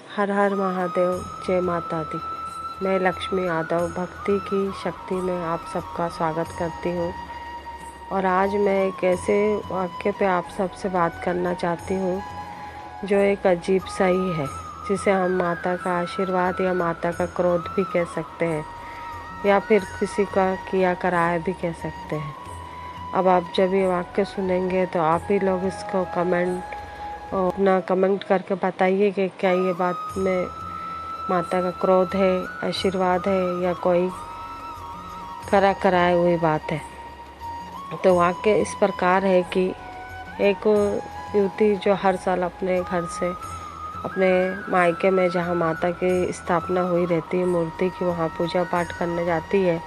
हर हर महादेव, जय माता दी। मैं लक्ष्मी यादव भक्ति की शक्ति में आप सबका स्वागत करती हूँ। और आज मैं एक ऐसे वाक्य पे आप सबसे बात करना चाहती हूँ जो एक अजीब सा ही है, जिसे हम माता का आशीर्वाद या माता का क्रोध भी कह सकते हैं, या फिर किसी का किया कराया भी कह सकते हैं। अब आप जब ये वाक्य सुनेंगे तो आप ही लोग इसको अपना कमेंट करके बताइए कि क्या ये बात में माता का क्रोध है, आशीर्वाद है, या कोई कराई हुई बात है। तो वाक्य इस प्रकार है कि एक युवती जो हर साल अपने घर से अपने मायके में जहाँ माता की स्थापना हुई रहती है मूर्ति की, वहाँ पूजा पाठ करने जाती है,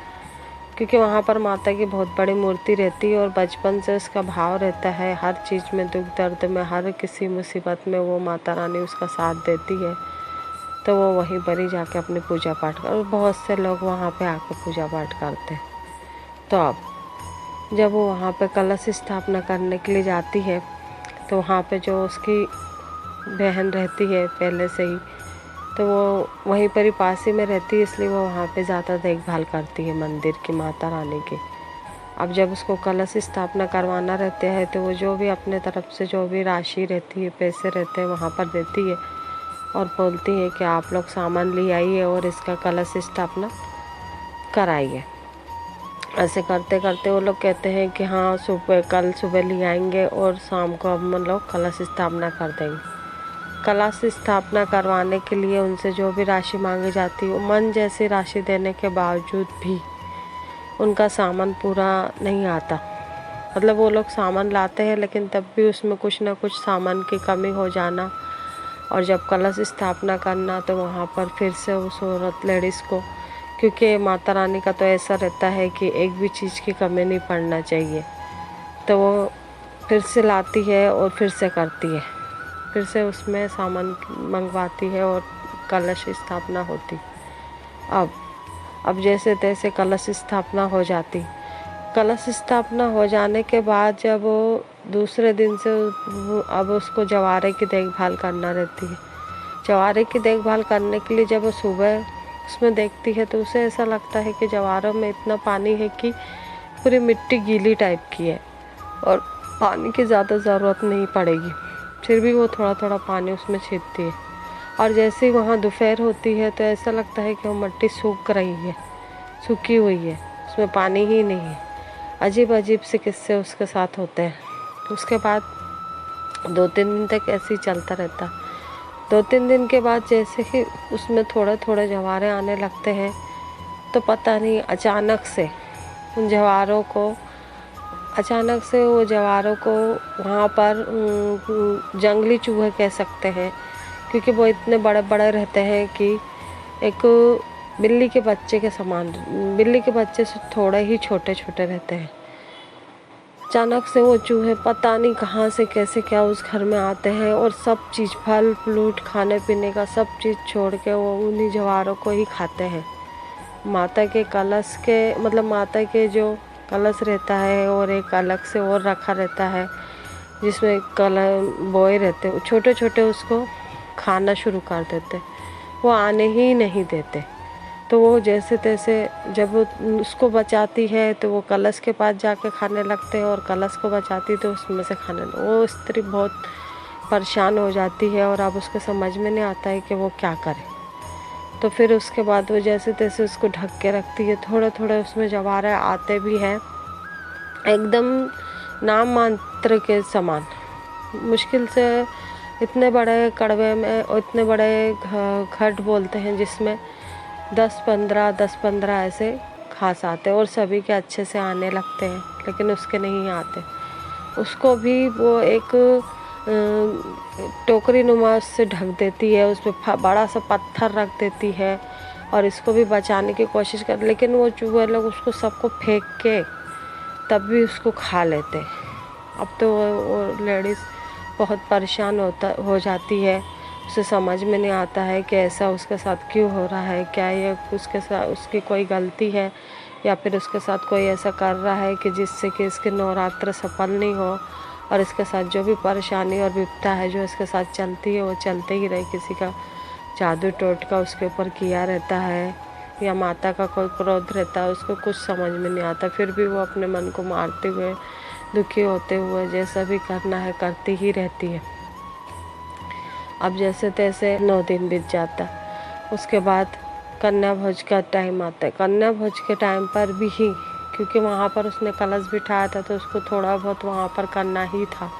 क्योंकि वहाँ पर माता की बहुत बड़ी मूर्ति रहती है और बचपन से उसका भाव रहता है हर चीज़ में, दुख दर्द में, हर किसी मुसीबत में वो माता रानी उसका साथ देती है। तो वो वहीं पर ही जाके अपनी पूजा पाठ कर, और बहुत से लोग वहाँ पे आके पूजा पाठ करते हैं। तो अब जब वो वहाँ पे कलश स्थापना करने के लिए जाती है तो वहाँ पे जो उसकी बहन रहती है पहले से ही, तो वो वहीं पर ही पास ही में रहती है, इसलिए वो वहाँ पे ज़्यादा देखभाल करती है मंदिर की, माता रानी की। अब जब उसको कलश स्थापना करवाना रहता है तो वो जो भी अपने तरफ से जो भी राशि रहती है, पैसे रहते हैं, वहाँ पर देती है और बोलती है कि आप लोग सामान ले आइए और इसका कलश स्थापना कराइए। ऐसे करते करते वो लोग कहते हैं कि हाँ, कल सुबह ले आएंगे और शाम को हम लोग कलश स्थापना कर देंगे। कलश स्थापना करवाने के लिए उनसे जो भी राशि मांगी जाती है, मन जैसी राशि देने के बावजूद भी उनका सामान पूरा नहीं आता। मतलब वो लोग सामान लाते हैं लेकिन तब भी उसमें कुछ ना कुछ सामान की कमी हो जाना, और जब कलश स्थापना करना तो वहाँ पर फिर से उस औरत लेडीज़ को, क्योंकि माता रानी का तो ऐसा रहता है कि एक भी चीज़ की कमी नहीं पड़ना चाहिए, तो वो फिर से लाती है और फिर से करती है, फिर से उसमें सामान मंगवाती है और कलश स्थापना होती। अब जैसे तैसे कलश स्थापना हो जाती। कलश स्थापना हो जाने के बाद जब वो दूसरे दिन से अब उसको जवारे की देखभाल करना रहती है। जवारे की देखभाल करने के लिए जब वो सुबह उसमें देखती है तो उसे ऐसा लगता है कि जवारों में इतना पानी है कि पूरी मिट्टी गीली टाइप की है और पानी की ज़्यादा ज़रूरत नहीं पड़ेगी, फिर भी वो थोड़ा थोड़ा पानी उसमें छींटती है। और जैसे ही वहाँ दोपहर होती है तो ऐसा लगता है कि वो मिट्टी सूख रही है, सूखी हुई है, उसमें पानी ही नहीं है। अजीब अजीब से किस्से उसके साथ होते हैं। उसके बाद 2-3 दिन तक ऐसे ही चलता रहता। 2-3 दिन के बाद जैसे ही उसमें थोड़े थोड़े जवारे आने लगते हैं तो पता नहीं अचानक से उन जवारों को वहाँ पर जंगली चूहे कह सकते हैं, क्योंकि वो इतने बड़े बड़े रहते हैं कि एक बिल्ली के बच्चे के समान, बिल्ली के बच्चे से थोड़े ही छोटे छोटे रहते हैं। अचानक से वो चूहे पता नहीं कहाँ से कैसे क्या उस घर में आते हैं और सब चीज़, फल फ्रूट, खाने पीने का सब चीज़ छोड़ के वो उन्हीं जवारों को ही खाते हैं। माता के कलश के, मतलब माता के जो कलश रहता है और एक अलग से और रखा रहता है जिसमें बोए रहते हैं, छोटे छोटे उसको खाना शुरू कर देते, वो आने ही नहीं देते। तो वो जैसे तैसे जब वो उसको बचाती है तो वो कलश के पास जाके खाने लगते हैं, और कलश को बचाती तो उसमें से खाने लगते। वो स्त्री बहुत परेशान हो जाती है और अब उसको समझ में नहीं आता है कि वो क्या करे। तो फिर उसके बाद वो जैसे तैसे उसको ढक के रखती है। थोड़े थोड़े उसमें जवारे आते भी हैं, एकदम नाम मात्र के समान। मुश्किल से इतने बड़े कड़वे में और इतने बड़े खड बोलते हैं जिसमें 10-15 ऐसे घास आते हैं और सभी के अच्छे से आने लगते हैं, लेकिन उसके नहीं आते। उसको भी वो एक टोकरी नुमा से ढक देती है, उस पर बड़ा सा पत्थर रख देती है और इसको भी बचाने की कोशिश कर, लेकिन वो चूहे लोग उसको सबको फेंक के तब भी उसको खा लेते। अब तो वो लेडीज़ बहुत परेशान हो जाती है। उसे समझ में नहीं आता है कि ऐसा उसके साथ क्यों हो रहा है, क्या ये उसके साथ उसकी कोई गलती है या फिर उसके साथ कोई ऐसा कर रहा है कि जिससे कि इसके नवरात्र सफल नहीं हो, और इसके साथ जो भी परेशानी और विपदा है जो इसके साथ चलती है वो चलते ही रहे, किसी का जादू टोटका उसके ऊपर किया रहता है या माता का कोई क्रोध रहता है, उसको कुछ समझ में नहीं आता, फिर भी वो अपने मन को मारते हुए, दुखी होते हुए जैसा भी करना है करती ही रहती है। अब जैसे तैसे 9 दिन बीत जाता। उसके बाद कन्या भोज का टाइम आता है। कन्या भोज के टाइम पर भी ही, क्योंकि वहाँ पर उसने कलश बिठाया था तो उसको थोड़ा बहुत वहाँ पर करना ही था।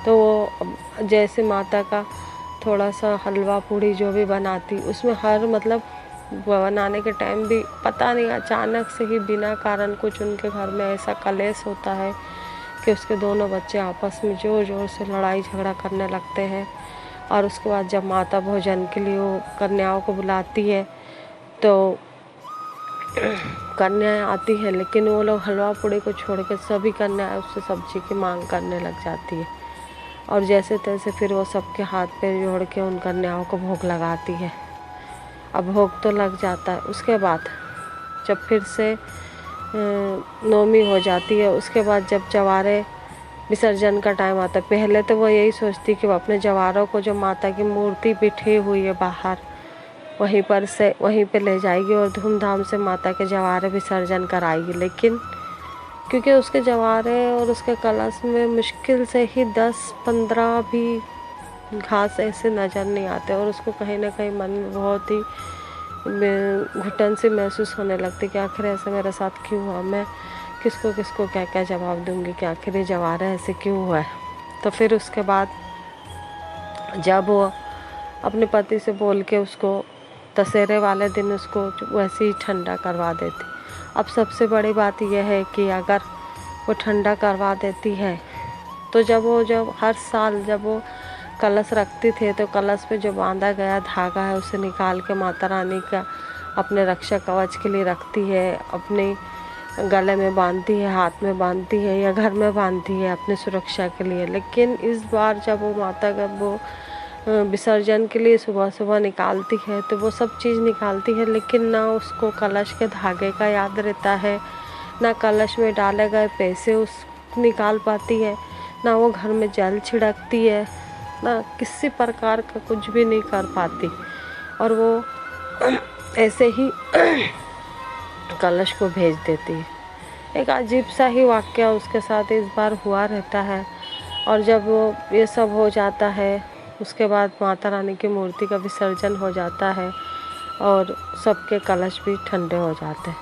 तो वो जैसे माता का थोड़ा सा हलवा पूड़ी जो भी बनाती, उसमें हर मतलब बनाने के टाइम भी पता नहीं अचानक से ही बिना कारण कुछ उनके घर में ऐसा कलेश होता है कि उसके दोनों बच्चे आपस में ज़ोर ज़ोर से लड़ाई झगड़ा करने लगते हैं। और उसके बाद जब माता भोजन के लिए वो कन्याओं को बुलाती है तो कन्याएं आती हैं, लेकिन वो लोग हलवा पूड़ी को छोड़ के सभी कन्याएं उससे सब्जी की मांग करने लग जाती है। और जैसे तैसे फिर वो सबके हाथ पैर जोड़ के उन कन्याओं को भोग लगाती है। अब भोग तो लग जाता है। उसके बाद जब फिर से नौमी हो जाती है, उसके बाद जब जवारे विसर्जन का टाइम आता है, पहले तो वो यही सोचती कि वो अपने जवारों को, जो माता की मूर्ति बिठी हुई है बाहर, वहीं पे ले जाएगी और धूमधाम से माता के जवारे विसर्जन कराएगी। लेकिन क्योंकि उसके जवारे और उसके कलश में मुश्किल से ही 10-15 भी घास ऐसे नज़र नहीं आते और उसको कहीं ना कहीं मन में बहुत ही घुटन सी महसूस होने लगती कि आखिर ऐसा मेरे साथ क्यों हुआ, मैं किसको किसको क्या क्या जवाब दूंगी कि आखिर ये जवारा ऐसे क्यों हुआ है। तो फिर उसके बाद जब वो अपने पति से बोल के उसको दशहरे वाले दिन उसको वैसे ही ठंडा करवा देती। अब सबसे बड़ी बात यह है कि अगर वो ठंडा करवा देती है तो जब हर साल जब वो कलश रखती थे तो कलश पे जो बांधा गया धागा है उसे निकाल के माता रानी का अपने रक्षा कवच के लिए रखती है, अपने गले में बांधती है, हाथ में बांधती है या घर में बांधती है अपनी सुरक्षा के लिए। लेकिन इस बार जब वो माता का वो विसर्जन के लिए सुबह सुबह निकालती है तो वो सब चीज़ निकालती है, लेकिन ना उसको कलश के धागे का याद रहता है, ना कलश में डाले गए पैसे उस निकाल पाती है, ना वो घर में जल छिड़कती है, ना किसी प्रकार का कुछ भी नहीं कर पाती और वो ऐसे ही कलश को भेज देती है। एक अजीब सा ही वाक़या उसके साथ इस बार हुआ रहता है। और जब वो ये सब हो जाता है उसके बाद माता रानी की मूर्ति का विसर्जन हो जाता है और सबके कलश भी ठंडे हो जाते हैं।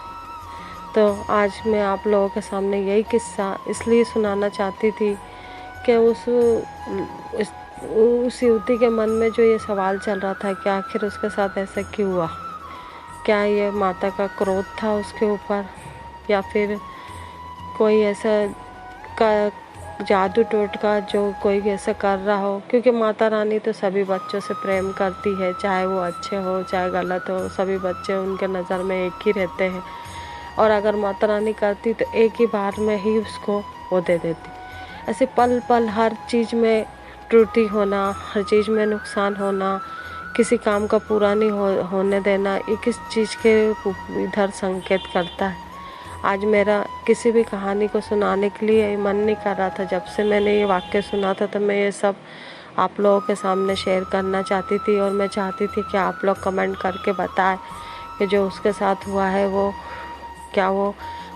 तो आज मैं आप लोगों के सामने यही किस्सा इसलिए सुनाना चाहती थी कि उस युवती के मन में जो ये सवाल चल रहा था कि आखिर उसके साथ ऐसा क्यों हुआ, क्या ये माता का क्रोध था उसके ऊपर या फिर कोई ऐसा का जादू टोटका जो कोई ऐसा कर रहा हो। क्योंकि माता रानी तो सभी बच्चों से प्रेम करती है, चाहे वो अच्छे हो चाहे गलत हो, सभी बच्चे उनके नज़र में एक ही रहते हैं और अगर माता रानी करती तो एक ही बार में ही उसको वो दे देती। ऐसे पल पल हर चीज़ में त्रुटि होना, हर चीज़ में नुकसान होना, किसी काम का पूरा नहीं होने देना, ये किस चीज़ के इधर संकेत करता है। आज मेरा किसी भी कहानी को सुनाने के लिए मन नहीं कर रहा था। जब से मैंने ये वाक्य सुना था तो मैं ये सब आप लोगों के सामने शेयर करना चाहती थी और मैं चाहती थी कि आप लोग कमेंट करके बताएं कि जो उसके साथ हुआ है वो क्या वो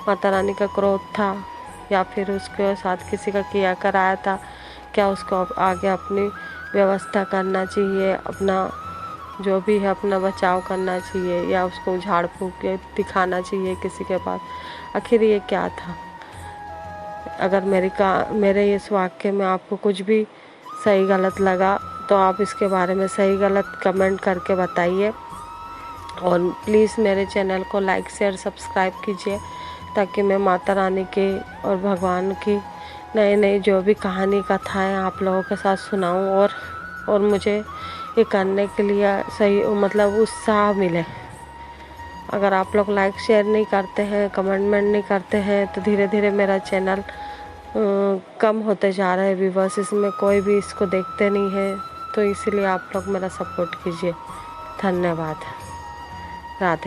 माता रानी का क्रोध था या फिर उसके साथ किसी का किया कराया था। क्या उसको आगे अपनी व्यवस्था करना चाहिए, अपना जो भी है अपना बचाव करना चाहिए या उसको झाड़ फूँक के दिखाना चाहिए किसी के पास, आखिर ये क्या था। अगर मेरे इस वाक्य में आपको कुछ भी सही गलत लगा तो आप इसके बारे में सही गलत कमेंट करके बताइए और प्लीज़ मेरे चैनल को लाइक शेयर सब्सक्राइब कीजिए ताकि मैं माता रानी के और भगवान की नई नई जो भी कहानी कथाएँ आप लोगों के साथ सुनाऊं और मुझे ये करने के लिए सही मतलब उत्साह मिले। अगर आप लोग लाइक शेयर नहीं करते हैं, कमेंटमेंट नहीं करते हैं तो धीरे धीरे मेरा चैनल कम होते जा रहा है व्यूवर्स, इसमें कोई भी इसको देखते नहीं है, तो इसीलिए आप लोग मेरा सपोर्ट कीजिए। धन्यवाद। राधे।